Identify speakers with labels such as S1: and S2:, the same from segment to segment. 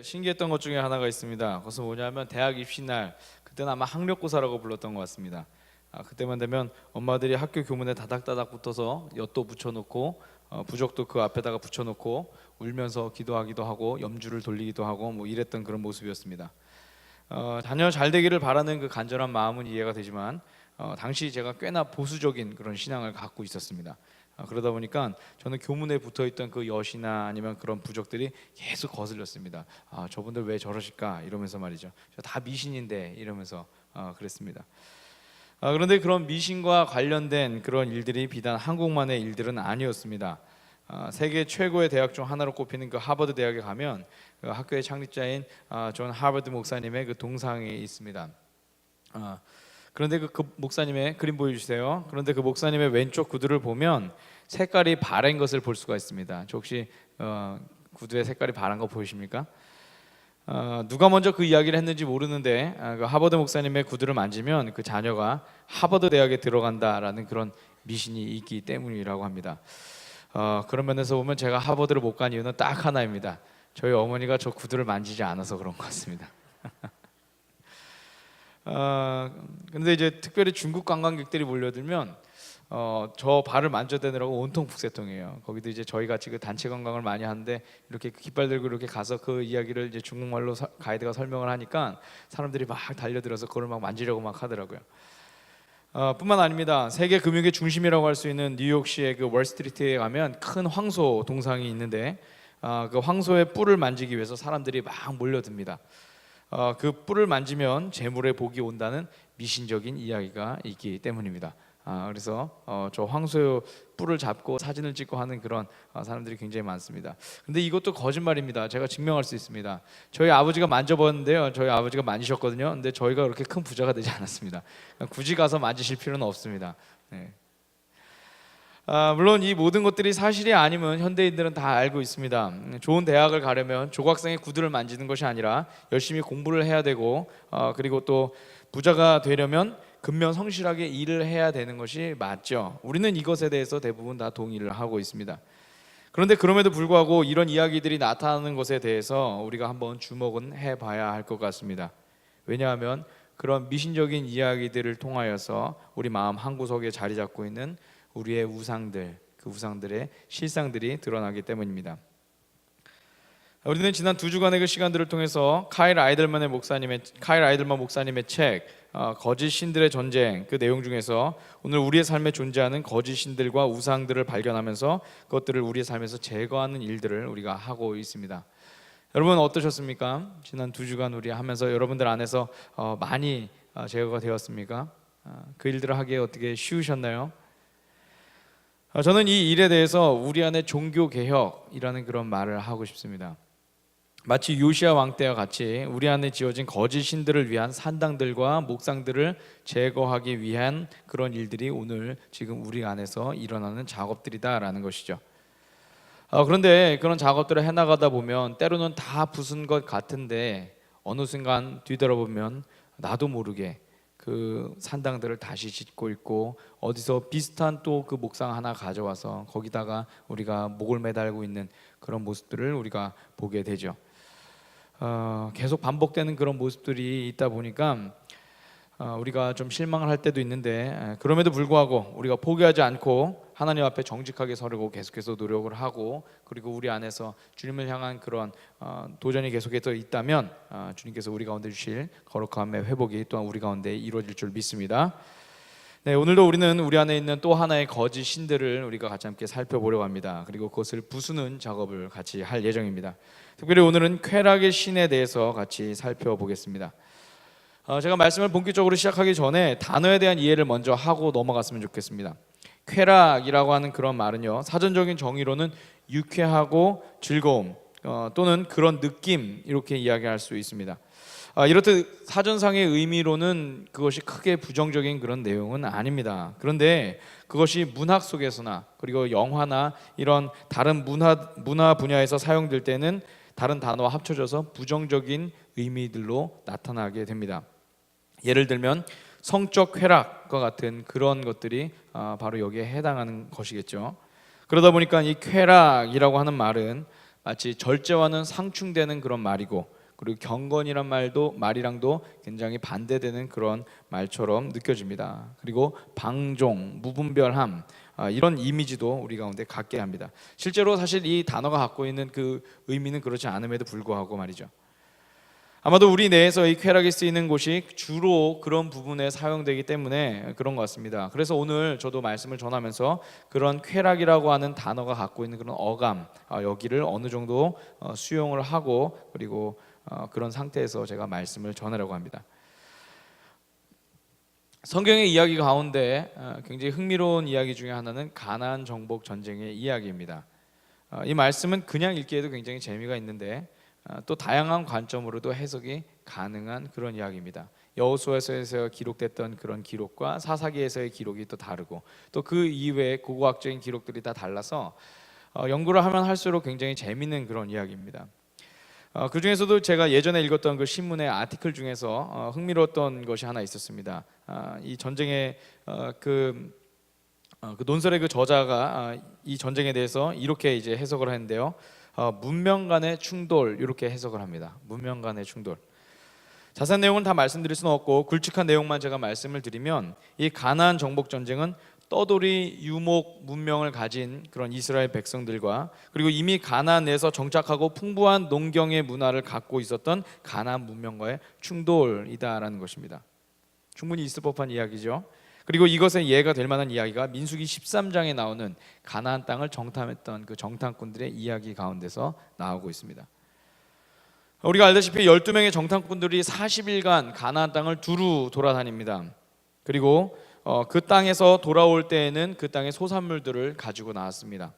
S1: 신기했던 것 중에 하나가 있습니다. 그것은 뭐냐면 대학 입시 날, 그때는 아마 학력고사라고 불렀던 것 같습니다. 그때만 되면 엄마들이 학교 교문에 다닥다닥 붙어서 엿도 붙여놓고 부적도 그 앞에다가 붙여놓고 울면서 기도하기도 하고 염주를 돌리기도 하고 뭐 이랬던 그런 모습이었습니다. 자녀 잘 되기를 바라는 그 간절한 마음은 이해가 되지만 당시 제가 꽤나 보수적인 그런 신앙을 갖고 있었습니다. 그러다 보니까 저는 교문에 붙어있던 그 엿이나 아니면 그런 부적들이 계속 거슬렸습니다. 저분들 왜 저러실까 이러면서 말이죠. 다 미신인데 이러면서 그랬습니다. 그런데 그런 미신과 관련된 그런 일들이 비단 한국만의 일들은 아니었습니다. 세계 최고의 대학 중 하나로 꼽히는 그 하버드 대학에 가면 그 학교의 창립자인 존 하버드 목사님의 그 동상이 있습니다. 그런데 그 목사님의 그림 보여주세요. 그런데 그 목사님의 왼쪽 구두를 보면 색깔이 바랜 것을 볼 수가 있습니다. 저 혹시 구두의 색깔이 바란 거 보이십니까? 누가 먼저 그 이야기를 했는지 모르는데 그 하버드 목사님의 구두를 만지면 그 자녀가 하버드 대학에 들어간다라는 그런 미신이 있기 때문이라고 합니다. 그런 면에서 보면 제가 하버드를 못 간 이유는 딱 하나입니다. 저희 어머니가 저 구두를 만지지 않아서 그런 것 같습니다. 근데 이제 특별히 중국 관광객들이 몰려들면 저 발을 만져대느라고 온통 북새통이에요. 거기도 이제 저희 같이 그 단체 관광을 많이 하는데 이렇게 깃발 들고 이렇게 가서 그 이야기를 이제 중국말로 가이드가 설명을 하니까 사람들이 막 달려들어서 그걸 막 만지려고 막 하더라고요. 뿐만 아닙니다. 세계 금융의 중심이라고 할 수 있는 뉴욕시의 그 월스트리트에 가면 큰 황소 동상이 있는데 그 황소의 뿔을 만지기 위해서 사람들이 막 몰려듭니다. 그 뿔을 만지면 재물의 복이 온다는 미신적인 이야기가 있기 때문입니다. 그래서 저 황소의 뿔을 잡고 사진을 찍고 하는 그런 사람들이 굉장히 많습니다. 근데 이것도 거짓말입니다. 제가 증명할 수 있습니다. 저희 아버지가 만져봤는데요, 저희 아버지가 만지셨거든요. 근데 저희가 그렇게 큰 부자가 되지 않았습니다. 굳이 가서 만지실 필요는 없습니다. 네. 물론 이 모든 것들이 사실이 아님은 현대인들은 다 알고 있습니다. 좋은 대학을 가려면 조각상의 구두를 만지는 것이 아니라 열심히 공부를 해야 되고 그리고 또 부자가 되려면 근면 성실하게 일을 해야 되는 것이 맞죠. 우리는 이것에 대해서 대부분 다 동의를 하고 있습니다. 그런데 그럼에도 불구하고 이런 이야기들이 나타나는 것에 대해서 우리가 한번 주목은 해봐야 할 것 같습니다. 왜냐하면 그런 미신적인 이야기들을 통하여서 우리 마음 한구석에 자리 잡고 있는 우리의 우상들, 그 우상들의 실상들이 드러나기 때문입니다. 우리는 지난 2주간의 그 시간들을 통해서 카일 아이들만 목사님의 책 거짓 신들의 전쟁, 그 내용 중에서 오늘 우리의 삶에 존재하는 거짓 신들과 우상들을 발견하면서 그것들을 우리의 삶에서 제거하는 일들을 우리가 하고 있습니다. 여러분 어떠셨습니까? 지난 2주간 우리 하면서 여러분들 안에서 많이 제거가 되었습니까? 그 일들을 하기에 어떻게 쉬우셨나요? 저는 이 일에 대해서 우리 안에 종교개혁이라는 그런 말을 하고 싶습니다. 마치 요시야 왕 때와 같이 우리 안에 지어진 거짓 신들을 위한 산당들과 목상들을 제거하기 위한 그런 일들이 오늘 지금 우리 안에서 일어나는 작업들이다라는 것이죠. 그런데 그런 작업들을 해나가다 보면 때로는 다 부순 것 같은데 어느 순간 뒤돌아보면 나도 모르게 그 산당들을 다시 짓고 있고 어디서 비슷한 또 그 목상 하나 가져와서 거기다가 우리가 목을 매달고 있는 그런 모습들을 우리가 보게 되죠. 계속 반복되는 그런 모습들이 있다 보니까 우리가 좀 실망을 할 때도 있는데 그럼에도 불구하고 우리가 포기하지 않고 하나님 앞에 정직하게 서려고 계속해서 노력을 하고 그리고 우리 안에서 주님을 향한 그런 도전이 계속해서 있다면 주님께서 우리 가운데 주실 거룩함의 회복이 또한 우리 가운데 이루어질 줄 믿습니다. 네, 오늘도 우리는 우리 안에 있는 또 하나의 거짓 신들을 우리가 같이 함께 살펴보려고 합니다. 그리고 그것을 부수는 작업을 같이 할 예정입니다. 특별히 오늘은 쾌락의 신에 대해서 같이 살펴보겠습니다. 제가 말씀을 본격적으로 시작하기 전에 단어에 대한 이해를 먼저 하고 넘어갔으면 좋겠습니다. 쾌락이라고 하는 그런 말은요, 사전적인 정의로는 유쾌하고 즐거움 또는 그런 느낌 이렇게 이야기할 수 있습니다. 이렇듯 사전상의 의미로는 그것이 크게 부정적인 그런 내용은 아닙니다. 그런데 그것이 문학 속에서나 그리고 영화나 이런 다른 문화 분야에서 사용될 때는 다른 단어와 합쳐져서 부정적인 의미들로 나타나게 됩니다. 예를 들면 성적 쾌락과 같은 그런 것들이 바로 여기에 해당하는 것이겠죠. 그러다 보니까 이 쾌락이라고 하는 말은 마치 절제와는 상충되는 그런 말이고, 그리고 경건이란 말이랑도 굉장히 반대되는 그런 말처럼 느껴집니다. 그리고 방종, 무분별함, 이런 이미지도 우리 가운데 갖게 합니다. 실제로 사실 이 단어가 갖고 있는 그 의미는 그렇지 않음에도 불구하고 말이죠. 아마도 우리 내에서 이 쾌락이 쓰이는 곳이 주로 그런 부분에 사용되기 때문에 그런 것 같습니다. 그래서 오늘 저도 말씀을 전하면서 그런 쾌락이라고 하는 단어가 갖고 있는 그런 어감, 여기를 어느 정도 수용을 하고, 그리고 그런 상태에서 제가 말씀을 전하려고 합니다. 성경의 이야기 가운데 굉장히 흥미로운 이야기 중에 하나는 가나안 정복 전쟁의 이야기입니다. 이 말씀은 그냥 읽기에도 굉장히 재미가 있는데 또 다양한 관점으로도 해석이 가능한 그런 이야기입니다. 여호수아서에서 기록됐던 그런 기록과 사사기에서의 기록이 또 다르고, 또 그 이외의 고고학적인 기록들이 다 달라서 연구를 하면 할수록 굉장히 재미있는 그런 이야기입니다. 그 중에서도 제가 예전에 읽었던 그 신문의 아티클 중에서 흥미로웠던 것이 하나 있었습니다. 이 전쟁의 그 논설의 그 저자가 이 전쟁에 대해서 이렇게 이제 해석을 하는데요. 문명 간의 충돌, 이렇게 해석을 합니다. 문명 간의 충돌. 자세한 내용은 다 말씀드릴 수는 없고 굵직한 내용만 제가 말씀을 드리면, 이 가나안 정복 전쟁은 떠돌이 유목 문명을 가진 그런 이스라엘 백성들과, 그리고 이미 가나안 내에서 정착하고 풍부한 농경의 문화를 갖고 있었던 가나안 문명과의 충돌이다라는 것입니다. 충분히 있을 법한 이야기죠. 그리고 이것의 예가 될 만한 이야기가 민수기 13장에 나오는 가나안 땅을 정탐했던 그 정탐꾼들의 이야기 가운데서 나오고 있습니다. 우리가 알다시피 12명의 정탐꾼들이 40일간 가나안 땅을 두루 돌아다닙니다. 그리고 그 땅에서 돌아올 때에는 그 땅의 소산물들을 가지고 나왔습니다.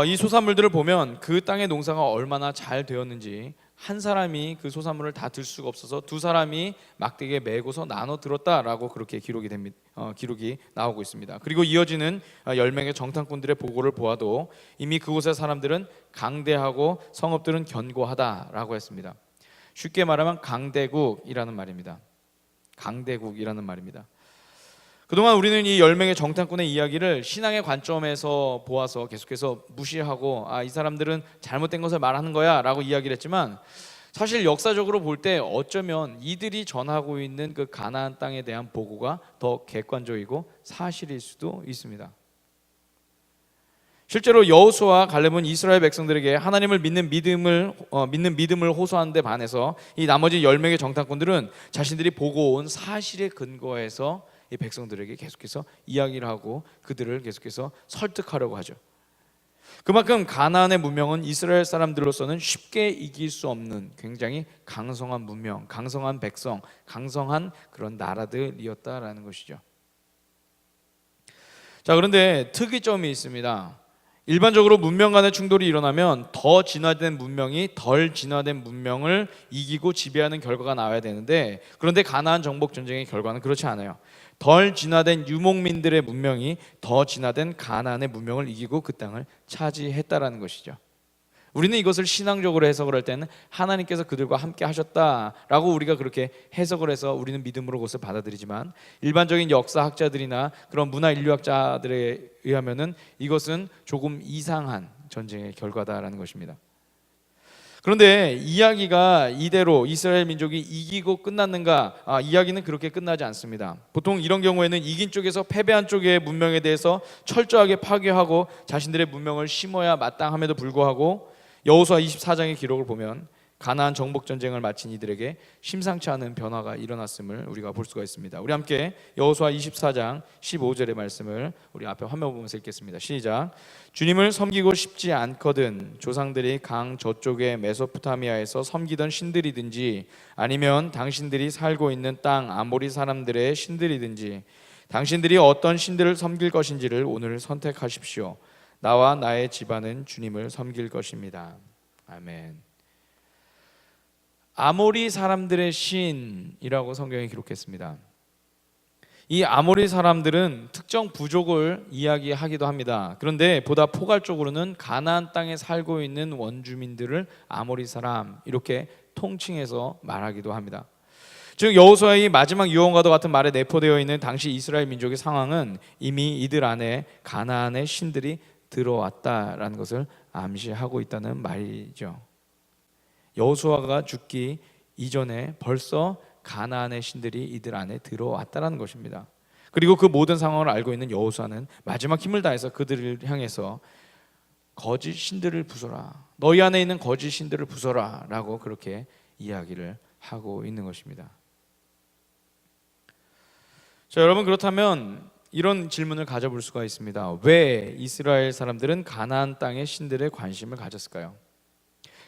S1: 이 소산물들을 보면 그 땅의 농사가 얼마나 잘 되었는지, 한 사람이 그 소산물을 다 들 수가 없어서 두 사람이 막대기에 메고서 나눠 들었다라고 그렇게 기록이 나오고 있습니다. 그리고 이어지는 10명의 정탐꾼들의 보고를 보아도 이미 그곳의 사람들은 강대하고 성읍들은 견고하다라고 했습니다. 쉽게 말하면 강대국이라는 말입니다. 강대국이라는 말입니다. 그동안 우리는 이 10명의 정탐꾼의 이야기를 신앙의 관점에서 보아서 계속해서 무시하고, 이 사람들은 잘못된 것을 말하는 거야 라고 이야기를 했지만, 사실 역사적으로 볼 때 어쩌면 이들이 전하고 있는 그 가나안 땅에 대한 보고가 더 객관적이고 사실일 수도 있습니다. 실제로 여호수아와 갈렙은 이스라엘 백성들에게 하나님을 믿는 믿음을 호소하는 데 반해서 이 나머지 10명의 정탐꾼들은 자신들이 보고 온 사실에 근거해서 이 백성들에게 계속해서 이야기를 하고 그들을 계속해서 설득하려고 하죠. 그만큼 가나안의 문명은 이스라엘 사람들로서는 쉽게 이길 수 없는 굉장히 강성한 문명, 강성한 백성, 강성한 그런 나라들이었다라는 것이죠. 자, 그런데 특이점이 있습니다. 일반적으로 문명 간의 충돌이 일어나면 더 진화된 문명이 덜 진화된 문명을 이기고 지배하는 결과가 나와야 되는데, 그런데 가나안 정복 전쟁의 결과는 그렇지 않아요. 덜 진화된 유목민들의 문명이 더 진화된 가나안의 문명을 이기고 그 땅을 차지했다라는 것이죠. 우리는 이것을 신앙적으로 해석을 할 때는 하나님께서 그들과 함께 하셨다라고 우리가 그렇게 해석을 해서 우리는 믿음으로 그것을 받아들이지만, 일반적인 역사학자들이나 그런 문화인류학자들에 의하면은 이것은 조금 이상한 전쟁의 결과다라는 것입니다. 그런데 이야기가 이대로 이스라엘 민족이 이기고 끝났는가? 이야기는 그렇게 끝나지 않습니다. 보통 이런 경우에는 이긴 쪽에서 패배한 쪽의 문명에 대해서 철저하게 파괴하고 자신들의 문명을 심어야 마땅함에도 불구하고, 여호수아 24장의 기록을 보면 가나안 정복 전쟁을 마친 이들에게 심상치 않은 변화가 일어났음을 우리가 볼 수가 있습니다. 우리 함께 여호수아 24장 15절의 말씀을 우리 앞에 화면 보면서 읽겠습니다. 시작. 주님을 섬기고 싶지 않거든 조상들이 강 저쪽의 메소포타미아에서 섬기던 신들이든지, 아니면 당신들이 살고 있는 땅 아모리 사람들의 신들이든지, 당신들이 어떤 신들을 섬길 것인지를 오늘 선택하십시오. 나와 나의 집안은 주님을 섬길 것입니다. 아멘. 아모리 사람들의 신이라고 성경에 기록했습니다. 이 아모리 사람들은 특정 부족을 이야기하기도 합니다. 그런데 보다 포괄적으로는 가나안 땅에 살고 있는 원주민들을 아모리 사람 이렇게 통칭해서 말하기도 합니다. 즉 여호수아의 마지막 유언과도 같은 말에 내포되어 있는 당시 이스라엘 민족의 상황은 이미 이들 안에 가나안의 신들이 들어왔다라는 것을 암시하고 있다는 말이죠. 여호수아가 죽기 이전에 벌써 가나안의 신들이 이들 안에 들어왔다는 것입니다. 그리고 그 모든 상황을 알고 있는 여호수아는 마지막 힘을 다해서 그들을 향해서 거짓 신들을 부숴라, 너희 안에 있는 거짓 신들을 부숴라 라고 그렇게 이야기를 하고 있는 것입니다. 자, 여러분, 그렇다면 이런 질문을 가져볼 수가 있습니다. 왜 이스라엘 사람들은 가나안 땅의 신들에 관심을 가졌을까요?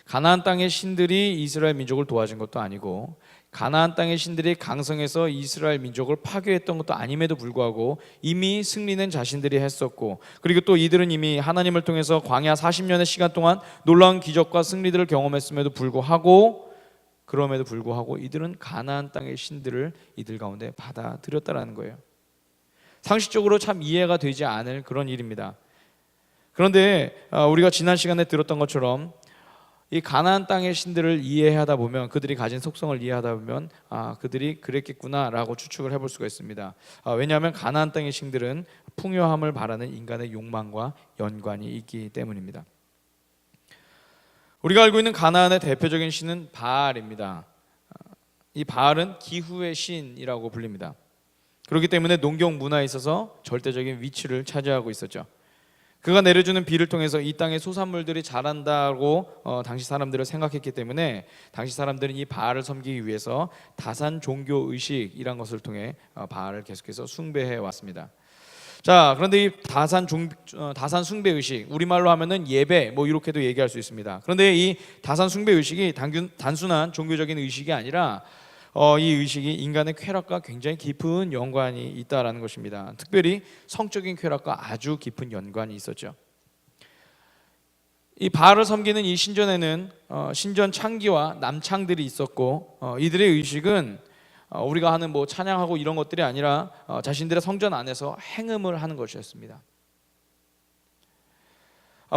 S1: 가나안 땅의 신들이 이스라엘 민족을 도와준 것도 아니고, 가나안 땅의 신들이 강성해서 이스라엘 민족을 파괴했던 것도 아님에도 불구하고 이미 승리는 자신들이 했었고, 그리고 또 이들은 이미 하나님을 통해서 광야 40년의 시간 동안 놀라운 기적과 승리들을 경험했음에도 불구하고, 그럼에도 불구하고 이들은 가나안 땅의 신들을 이들 가운데 받아들였다라는 거예요. 상식적으로 참 이해가 되지 않을 그런 일입니다. 그런데 우리가 지난 시간에 들었던 것처럼 이 가나안 땅의 신들을 이해하다 보면, 그들이 가진 속성을 이해하다 보면 그들이 그랬겠구나라고 추측을 해볼 수가 있습니다. 왜냐하면 가나안 땅의 신들은 풍요함을 바라는 인간의 욕망과 연관이 있기 때문입니다. 우리가 알고 있는 가나안의 대표적인 신은 바알입니다. 이 바알은 기후의 신이라고 불립니다. 그렇기 때문에 농경 문화에 있어서 절대적인 위치를 차지하고 있었죠. 그가 내려주는 비를 통해서 이 땅의 소산물들이 자란다고 당시 사람들을 생각했기 때문에 당시 사람들은 이 바알을 섬기기 위해서 다산 종교 의식이란 것을 통해 바알을 계속해서 숭배해 왔습니다. 자, 그런데 이 다산 숭배 의식, 우리말로 하면은 예배 뭐 이렇게도 얘기할 수 있습니다. 그런데 이 다산 숭배 의식이 단순한 종교적인 의식이 아니라 이 의식이 인간의 쾌락과 굉장히 깊은 연관이 있다라는 것입니다. 특별히 성적인 쾌락과 아주 깊은 연관이 있었죠. 이 바알을 섬기는 이 신전에는 신전 창기와 남창들이 있었고, 이들의 의식은 우리가 하는 뭐 찬양하고 이런 것들이 아니라 자신들의 성전 안에서 행음을 하는 것이었습니다.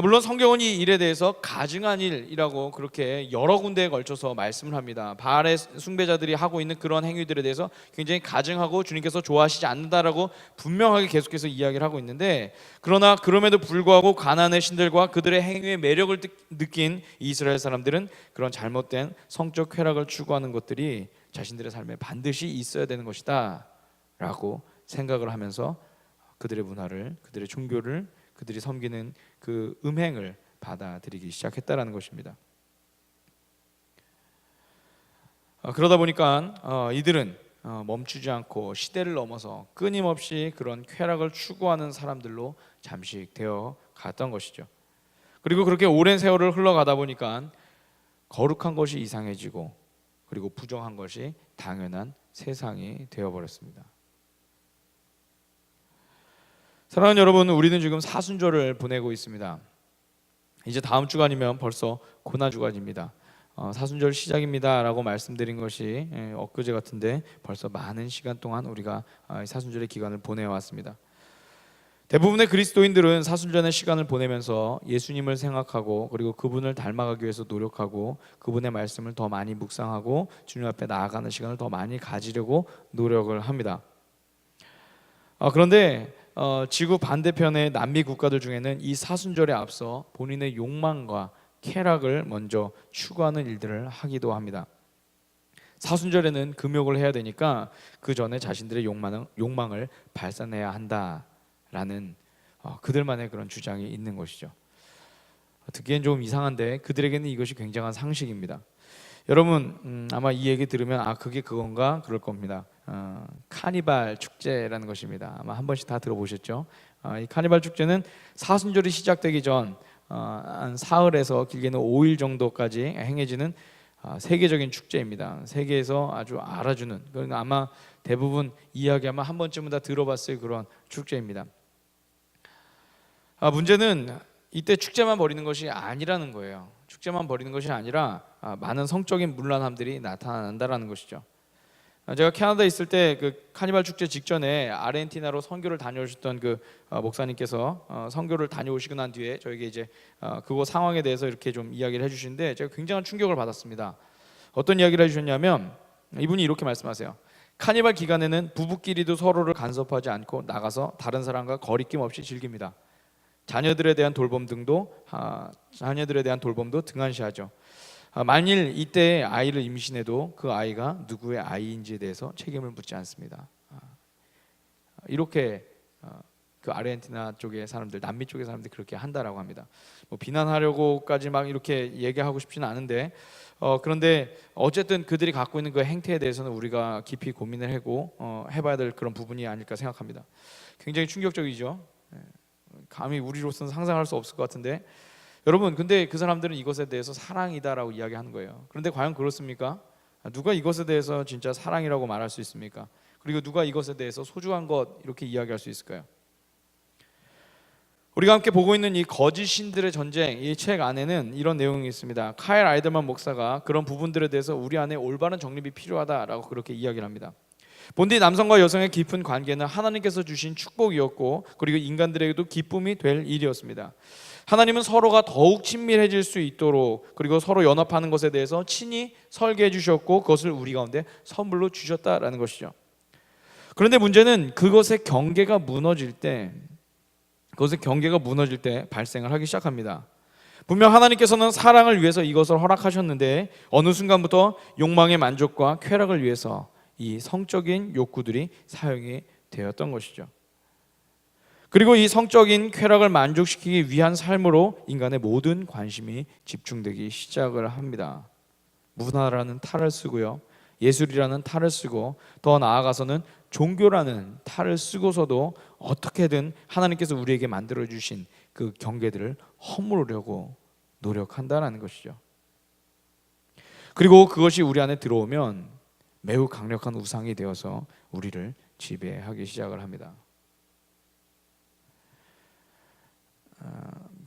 S1: 물론 성경은 이 일에 대해서 가증한 일이라고 그렇게 여러 군데에 걸쳐서 말씀을 합니다. 바알의 숭배자들이 하고 있는 그런 행위들에 대해서 굉장히 가증하고 주님께서 좋아하시지 않는다라고 분명하게 계속해서 이야기를 하고 있는데, 그러나 그럼에도 불구하고 가나안의 신들과 그들의 행위의 매력을 느낀 이스라엘 사람들은 그런 잘못된 성적 쾌락을 추구하는 것들이 자신들의 삶에 반드시 있어야 되는 것이다 라고 생각을 하면서 그들의 문화를, 그들의 종교를, 그들이 섬기는 그 음행을 받아들이기 시작했다라는 것입니다. 그러다 보니까 이들은 멈추지 않고 시대를 넘어서 끊임없이 그런 쾌락을 추구하는 사람들로 잠식되어 갔던 것이죠. 그리고 그렇게 오랜 세월을 흘러가다 보니까 거룩한 것이 이상해지고, 그리고 부정한 것이 당연한 세상이 되어버렸습니다. 사랑하는 여러분, 우리는 지금 사순절을 보내고 있습니다. 이제 다음 주가 아니면 벌써 고난주간입니다. 사순절 시작입니다 라고 말씀드린 것이 엊그제 같은데 벌써 많은 시간 동안 우리가 사순절의 기간을 보내왔습니다. 대부분의 그리스도인들은 사순절의 시간을 보내면서 예수님을 생각하고, 그리고 그분을 닮아가기 위해서 노력하고, 그분의 말씀을 더 많이 묵상하고 주님 앞에 나아가는 시간을 더 많이 가지려고 노력을 합니다. 그런데 지구 반대편의 남미 국가들 중에는 이 사순절에 앞서 본인의 욕망과 쾌락을 먼저 추구하는 일들을 하기도 합니다. 사순절에는 금욕을 해야 되니까 그 전에 자신들의 욕망을 발산해야 한다라는 그들만의 그런 주장이 있는 것이죠. 듣기엔 좀 이상한데 그들에게는 이것이 굉장한 상식입니다. 여러분 아마 이 얘기 들으면 그게 그건가 그럴 겁니다. 카니발 축제라는 것입니다. 아마 한 번씩 다 들어보셨죠? 이 카니발 축제는 사순절이 시작되기 전 한 사흘에서 길게는 5일 정도까지 행해지는 세계적인 축제입니다. 세계에서 아주 알아주는, 그러니까 아마 대부분 이야기하면 한 번쯤은 다 들어봤을 그런 축제입니다. 문제는 이때 축제만 벌이는 것이 아니라는 거예요. 축제만 벌이는 것이 아니라 많은 성적인 문란함들이 나타난다라는 것이죠. 제가 캐나다에 있을 때 그 카니발 축제 직전에 아르헨티나로 선교를 다녀오셨던 그 목사님께서 선교를 다녀오시고 난 뒤에 저에게 이제 그거 상황에 대해서 이렇게 좀 이야기를 해주시는데 제가 굉장한 충격을 받았습니다. 어떤 이야기를 해주셨냐면 이분이 이렇게 말씀하세요. 카니발 기간에는 부부끼리도 서로를 간섭하지 않고 나가서 다른 사람과 거리낌 없이 즐깁니다. 자녀들에 대한 돌봄도 등한시하죠. 만일 이때 아이를 임신해도 그 아이가 누구의 아이인지에 대해서 책임을 묻지 않습니다. 이렇게 그 아르헨티나 쪽의 사람들, 남미 쪽의 사람들이 그렇게 한다라고 합니다. 뭐 비난하려고까지 막 이렇게 얘기하고 싶지는 않은데 그런데 어쨌든 그들이 갖고 있는 그 행태에 대해서는 우리가 깊이 고민을 하고 해봐야 될 그런 부분이 아닐까 생각합니다. 굉장히 충격적이죠. 감히 우리로서는 상상할 수 없을 것 같은데 여러분, 근데 그 사람들은 이것에 대해서 사랑이다라고 이야기하는 거예요. 그런데 과연 그렇습니까? 누가 이것에 대해서 진짜 사랑이라고 말할 수 있습니까? 그리고 누가 이것에 대해서 소중한 것 이렇게 이야기할 수 있을까요? 우리가 함께 보고 있는 이 거짓 신들의 전쟁, 이 책 안에는 이런 내용이 있습니다. 카일 아이들만 목사가 그런 부분들에 대해서 우리 안에 올바른 정립이 필요하다라고 그렇게 이야기를 합니다. 본디 남성과 여성의 깊은 관계는 하나님께서 주신 축복이었고 그리고 인간들에게도 기쁨이 될 일이었습니다. 하나님은 서로가 더욱 친밀해질 수 있도록 그리고 서로 연합하는 것에 대해서 친히 설계해 주셨고 그것을 우리 가운데 선물로 주셨다라는 것이죠. 그런데 문제는 그것의 경계가 무너질 때 발생을 하기 시작합니다. 분명 하나님께서는 사랑을 위해서 이것을 허락하셨는데 어느 순간부터 욕망의 만족과 쾌락을 위해서 이 성적인 욕구들이 사용이 되었던 것이죠. 그리고 이 성적인 쾌락을 만족시키기 위한 삶으로 인간의 모든 관심이 집중되기 시작을 합니다. 문화라는 탈을 쓰고요, 예술이라는 탈을 쓰고 더 나아가서는 종교라는 탈을 쓰고서도 어떻게든 하나님께서 우리에게 만들어주신 그 경계들을 허무르려고 노력한다는 것이죠. 그리고 그것이 우리 안에 들어오면 매우 강력한 우상이 되어서 우리를 지배하기 시작을 합니다.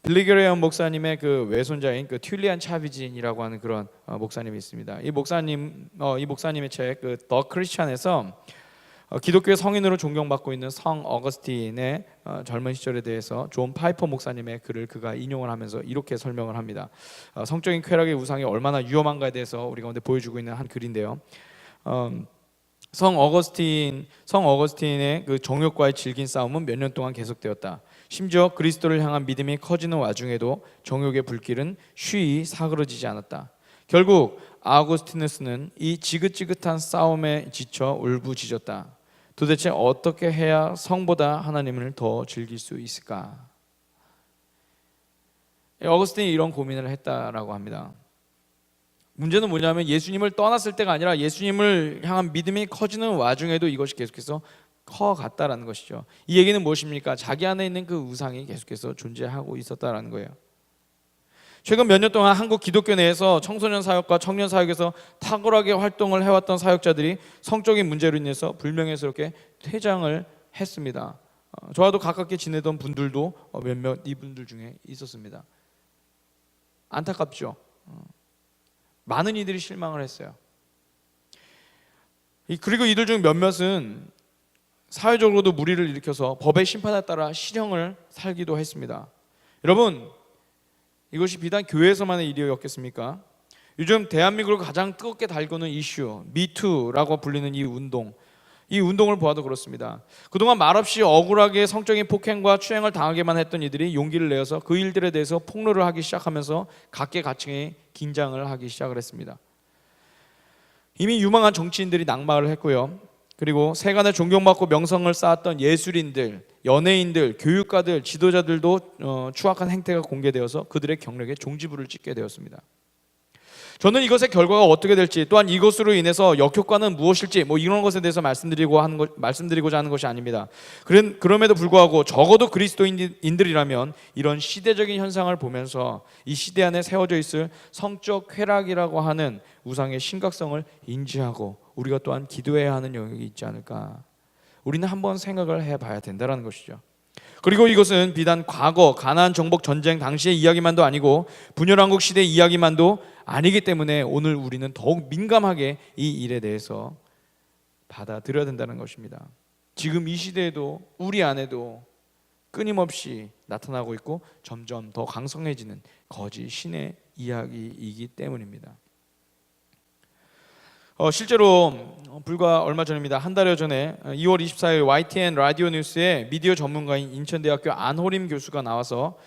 S1: 빌리 그레이엄 목사님의 그 외손자인 그 튠리안 차비진이라고 하는 그런 목사님이 있습니다. 이 목사님의 책 그 더 크리스찬에서 기독교의 성인으로 존경받고 있는 성 어거스틴의 젊은 시절에 대해서 존 파이퍼 목사님의 글을 그가 인용을 하면서 이렇게 설명을 합니다. 성적인 쾌락의 우상이 얼마나 위험한가에 대해서 우리 가운데 보여주고 있는 한 글인데요. 성 어거스틴의 그 정욕과의 질긴 싸움은 몇 년 동안 계속되었다. 심지어 그리스도를 향한 믿음이 커지는 와중에도 정욕의 불길은 쉬이 사그러지지 않았다. 결국 아우구스티누스는 이 지긋지긋한 싸움에 지쳐 울부짖었다. 도대체 어떻게 해야 성보다 하나님을 더 즐길 수 있을까? 어거스틴이 이런 고민을 했다라고 합니다. 문제는 뭐냐면 예수님을 떠났을 때가 아니라 예수님을 향한 믿음이 커지는 와중에도 이것이 계속해서 커갔다라는 것이죠. 이 얘기는 무엇입니까? 자기 안에 있는 그 우상이 계속해서 존재하고 있었다라는 거예요. 최근 몇 년 동안 한국 기독교 내에서 청소년 사역과 청년 사역에서 탁월하게 활동을 해왔던 사역자들이 성적인 문제로 인해서 불명예스럽게 퇴장을 했습니다. 저와도 가깝게 지내던 분들도 몇몇 이분들 중에 있었습니다. 안타깝죠. 많은 이들이 실망을 했어요. 그리고 이들 중 몇몇은 사회적으로도 무리를 일으켜서 법의 심판에 따라 실형을 살기도 했습니다. 여러분, 이것이 비단 교회에서만의 일이었겠습니까? 요즘 대한민국을 가장 뜨겁게 달구는 이슈 미투라고 불리는 이 운동을 보아도 그렇습니다. 그동안 말없이 억울하게 성적인 폭행과 추행을 당하게만 했던 이들이 용기를 내어서 그 일들에 대해서 폭로를 하기 시작하면서 각계각층의 긴장을 하기 시작을 했습니다. 이미 유망한 정치인들이 낙마를 했고요. 그리고 세간에 존경받고 명성을 쌓았던 예술인들, 연예인들, 교육가들, 지도자들도 추악한 행태가 공개되어서 그들의 경력에 종지부를 찍게 되었습니다. 저는 이것의 결과가 어떻게 될지, 또한 이것으로 인해서 역효과는 무엇일지 이런 것에 대해서 말씀드리고자 하는 것이 아닙니다. 그럼에도 불구하고 적어도 그리스도인들이라면 이런 시대적인 현상을 보면서 이 시대 안에 세워져 있을 성적 쾌락이라고 하는 우상의 심각성을 인지하고 우리가 또한 기도해야 하는 영역이 있지 않을까, 우리는 한번 생각을 해봐야 된다는 것이죠. 그리고 이것은 비단 과거 가나안 정복 전쟁 당시의 이야기만도 아니고 분열왕국 시대의 이야기만도 아니기 때문에 오늘 우리는 더욱 민감하게 이 일에 대해서 받아들여야 된다는 것입니다. 지금 이 시대에도 우리 안에도 끊임없이 나타나고 있고 점점 더 강성해지는 거짓 신의 이야기이기 때문입니다. 실제로 불과 얼마 전입니다. 한 달여 전에 2월 24일 YTN 라디오 뉴스에 미디어 전문가인 인천대학교 안호림 교수가 나와서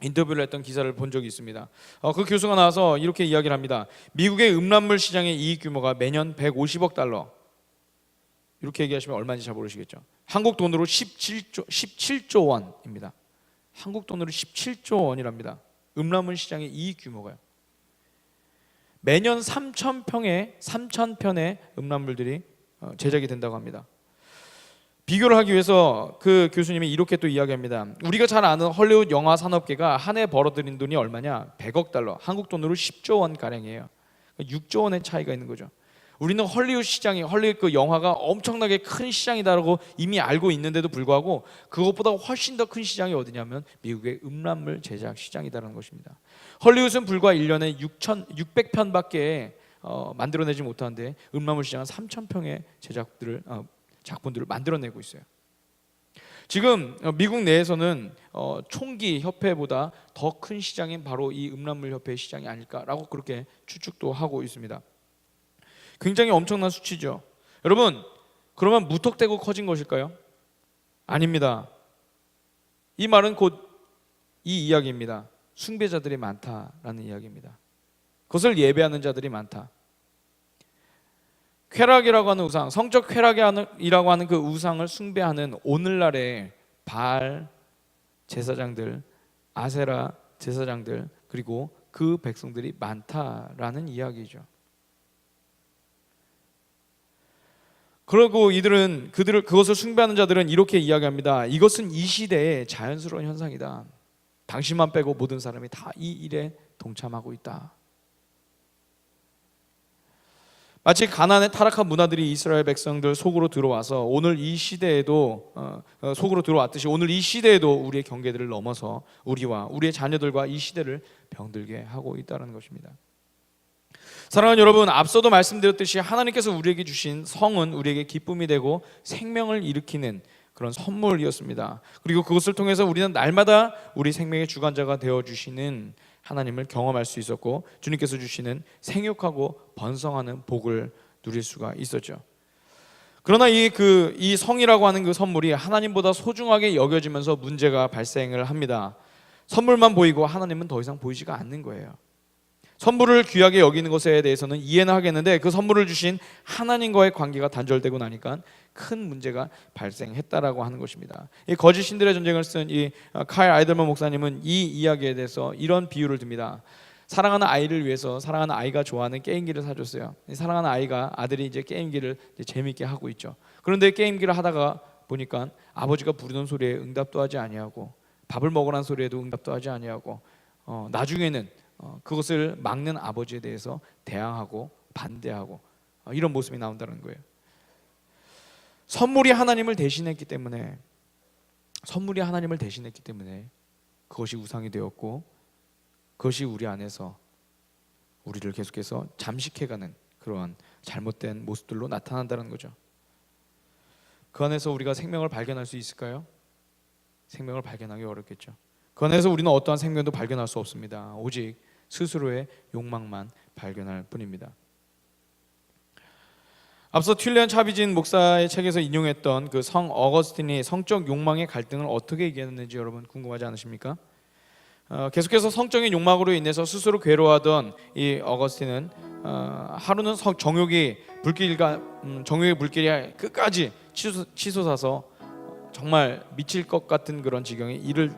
S1: 인터뷰를 했던 기사를 본 적이 있습니다. 그 교수가 나와서 이렇게 이야기를 합니다. 미국의 음란물 시장의 이익 규모가 매년 150억 달러. 이렇게 얘기하시면 얼마인지 잘 모르시겠죠. 한국 돈으로 17조 원입니다. 한국 돈으로 17조 원이랍니다. 음란물 시장의 이익 규모가요. 매년 3,000편의 음란물들이 제작이 된다고 합니다. 비교를 하기 위해서 그 교수님이 이렇게 또 이야기합니다. 우리가 잘 아는 헐리우드 영화 산업계가 한 해 벌어들인 돈이 얼마냐? 100억 달러, 한국 돈으로 10조 원 가량이에요. 6조 원의 차이가 있는 거죠. 우리는 헐리우드 시장이, 헐리우드 그 영화가 엄청나게 큰 시장이다라고 이미 알고 있는데도 불구하고 그것보다 훨씬 더 큰 시장이 어디냐면 미국의 음란물 제작 시장이다라는 것입니다. 헐리우드는 불과 1년에 600편밖에 만들어내지 못하는데 음란물 시장은 3,000편의 작품들을 만들어내고 있어요. 지금 미국 내에서는 총기 협회보다 더 큰 시장인 바로 이 음란물 협회의 시장이 아닐까라고 그렇게 추측도 하고 있습니다. 굉장히 엄청난 수치죠. 여러분, 그러면 무턱대고 커진 것일까요? 아닙니다. 이 말은 곧 이 이야기입니다. 숭배자들이 많다라는 이야기입니다. 그것을 예배하는 자들이 많다. 쾌락이라고 하는 우상, 성적 쾌락이라고 하는 그 우상을 숭배하는 오늘날의 바알 제사장들, 아세라 제사장들, 그리고 그 백성들이 많다라는 이야기죠. 그리고 그것을 숭배하는 자들은 이렇게 이야기합니다. 이것은 이 시대의 자연스러운 현상이다. 당신만 빼고 모든 사람이 다 이 일에 동참하고 있다. 마치 가나안의 타락한 문화들이 이스라엘 백성들 속으로 들어와서 오늘 이 시대에도 속으로 들어왔듯이 오늘 이 시대에도 우리의 경계들을 넘어서 우리와 우리의 자녀들과 이 시대를 병들게 하고 있다는 것입니다. 사랑하는 여러분, 앞서도 말씀드렸듯이 하나님께서 우리에게 주신 성은 우리에게 기쁨이 되고 생명을 일으키는 그런 선물이었습니다. 그리고 그것을 통해서 우리는 날마다 우리 생명의 주관자가 되어주시는 하나님을 경험할 수 있었고 주님께서 주시는 생육하고 번성하는 복을 누릴 수가 있었죠. 그러나 이 성이라고 하는 그 선물이 하나님보다 소중하게 여겨지면서 문제가 발생을 합니다. 선물만 보이고 하나님은 더 이상 보이지가 않는 거예요. 선물을 귀하게 여기는 것에 대해서는 이해는 하겠는데 그 선물을 주신 하나님과의 관계가 단절되고 나니까 큰 문제가 발생했다라고 하는 것입니다. 이 거짓 신들의 전쟁을 쓴 이 칼 아이들만 목사님은 이 이야기에 대해서 이런 비유를 듭니다. 사랑하는 아이를 위해서 사랑하는 아이가 좋아하는 게임기를 사줬어요. 사랑하는 아들이 이제 게임기를 이제 재미있게 하고 있죠. 그런데 게임기를 하다가 보니까 아버지가 부르는 소리에 응답도 하지 아니하고 밥을 먹으라는 소리에도 응답도 하지 아니하고 나중에는 그것을 막는 아버지에 대해서 대항하고 반대하고 이런 모습이 나온다는 거예요. 선물이 하나님을 대신했기 때문에 그것이 우상이 되었고 그것이 우리 안에서 우리를 계속해서 잠식해가는 그러한 잘못된 모습들로 나타난다는 거죠. 그 안에서 우리가 생명을 발견할 수 있을까요? 생명을 발견하기 어렵겠죠. 그 안에서 우리는 어떠한 생명도 발견할 수 없습니다. 오직 스스로의 욕망만 발견할 뿐입니다. 앞서 튠리안 차비진 목사의 책에서 인용했던 그 성 어거스틴이 성적 욕망의 갈등을 어떻게 이겨냈는지 여러분 궁금하지 않으십니까? 계속해서 성적인 욕망으로 인해서 스스로 괴로워하던 이 어거스틴은 하루는 정욕의 불길이 끝까지 치솟아서 정말 미칠 것 같은 그런 지경에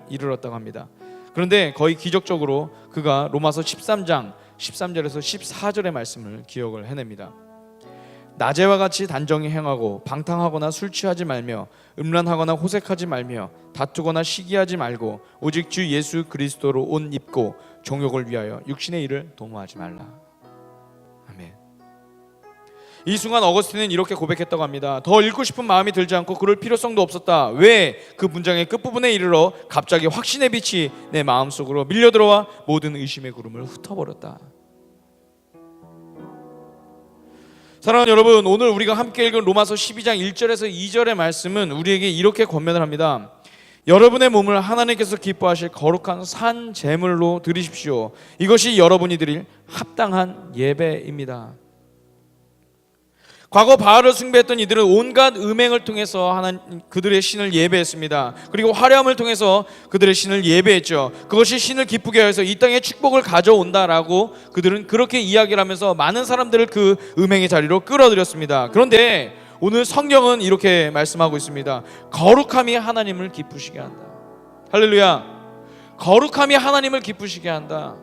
S1: 이르렀다고 합니다. 그런데 거의 기적적으로 그가 로마서 13장 13절에서 14절의 말씀을 기억을 해냅니다. 낮에와 같이 단정히 행하고 방탕하거나 술 취하지 말며 음란하거나 호색하지 말며 다투거나 시기하지 말고 오직 주 예수 그리스도로 옷 입고 정욕을 위하여 육신의 일을 도모하지 말라. 아멘. 이 순간 어거스틴은 이렇게 고백했다고 합니다. 더 읽고 싶은 마음이 들지 않고 그럴 필요성도 없었다. 왜? 그 문장의 끝부분에 이르러 갑자기 확신의 빛이 내 마음속으로 밀려들어와 모든 의심의 구름을 흩어버렸다. 사랑하는 여러분, 오늘 우리가 함께 읽은 로마서 12장 1절에서 2절의 말씀은 우리에게 이렇게 권면을 합니다. 여러분의 몸을 하나님께서 기뻐하실 거룩한 산 제물로 드리십시오. 이것이 여러분이 드릴 합당한 예배입니다. 과거 바알을 숭배했던 이들은 온갖 음행을 통해서 하나님 그들의 신을 예배했습니다. 그리고 화려함을 통해서 그들의 신을 예배했죠. 그것이 신을 기쁘게 하여서 이 땅에 축복을 가져온다라고 그들은 그렇게 이야기를 하면서 많은 사람들을 그 음행의 자리로 끌어들였습니다. 그런데 오늘 성경은 이렇게 말씀하고 있습니다. 거룩함이 하나님을 기쁘시게 한다. 할렐루야. 거룩함이 하나님을 기쁘시게 한다.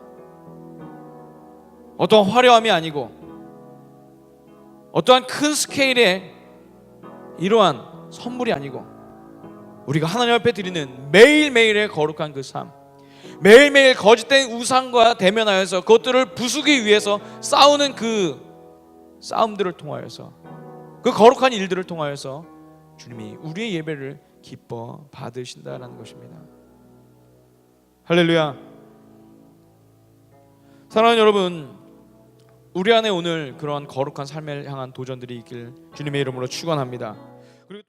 S1: 어떤 화려함이 아니고 어떠한 큰 스케일의 이러한 선물이 아니고 우리가 하나님 앞에 드리는 매일매일의 거룩한 그 삶, 매일매일 거짓된 우상과 대면하여서 그것들을 부수기 위해서 싸우는 그 싸움들을 통하여서 그 거룩한 일들을 통하여서 주님이 우리의 예배를 기뻐 받으신다라는 것입니다. 할렐루야. 사랑하는 여러분, 우리 안에 오늘 그러한 거룩한 삶을 향한 도전들이 있길 주님의 이름으로 축원합니다.